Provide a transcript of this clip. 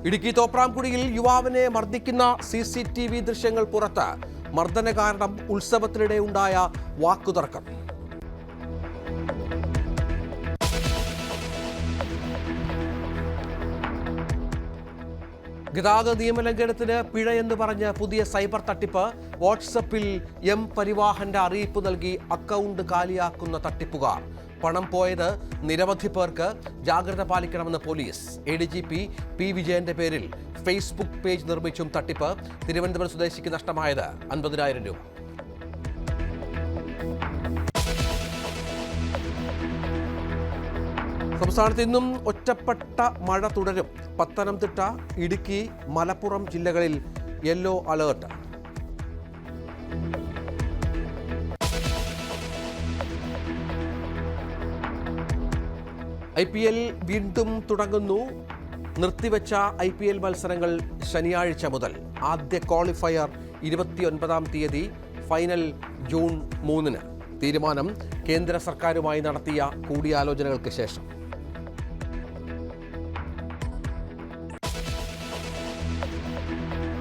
ഇടുക്കി തോപ്രാംകുടിയിൽ യുവാവിനെ മർദ്ദിക്കുന്ന CCTV ദൃശ്യങ്ങൾ പുറത്ത്. മർദ്ദന കാരണം ഉത്സവത്തിനിടെ ഉണ്ടായ വാക്കുതർക്കം. ഗതാഗത നിയമലംഘനത്തിന് പിഴയെന്ന് പറഞ്ഞ് പുതിയ സൈബർ തട്ടിപ്പ്. വാട്സപ്പിൽ പരിവാഹന്റെ അറിയിപ്പ് നൽകി അക്കൗണ്ട് കാലിയാക്കുന്ന തട്ടിപ്പുകാർ. പണം പോയത് നിരവധി പേർക്ക്. ജാഗ്രത പാലിക്കണമെന്ന് പോലീസ്. ADGP P. വിജയന്റെ പേരിൽ ഫേസ്ബുക്ക് പേജ് നിർമ്മിച്ചും തട്ടിപ്പ്. തിരുവനന്തപുരം സ്വദേശിക്ക് നഷ്ടമായത് 50,000 രൂപ. സംസ്ഥാനത്ത് ഇന്നും ഒറ്റപ്പെട്ട മഴ തുടരും. പത്തനംതിട്ട, ഇടുക്കി, മലപ്പുറം ജില്ലകളിൽ യെല്ലോ അലേർട്ട്. IPL വീണ്ടും തുടങ്ങുന്നു. നിർത്തിവെച്ച IPL മത്സരങ്ങൾ ശനിയാഴ്ച മുതൽ. ആദ്യ ക്വാളിഫയർ 29-ാം തീയതി, ഫൈനൽ ജൂൺ 3-ന്. തീരുമാനം കേന്ദ്ര സർക്കാരുമായി നടത്തിയ കൂടിയാലോചനകൾക്ക് ശേഷം.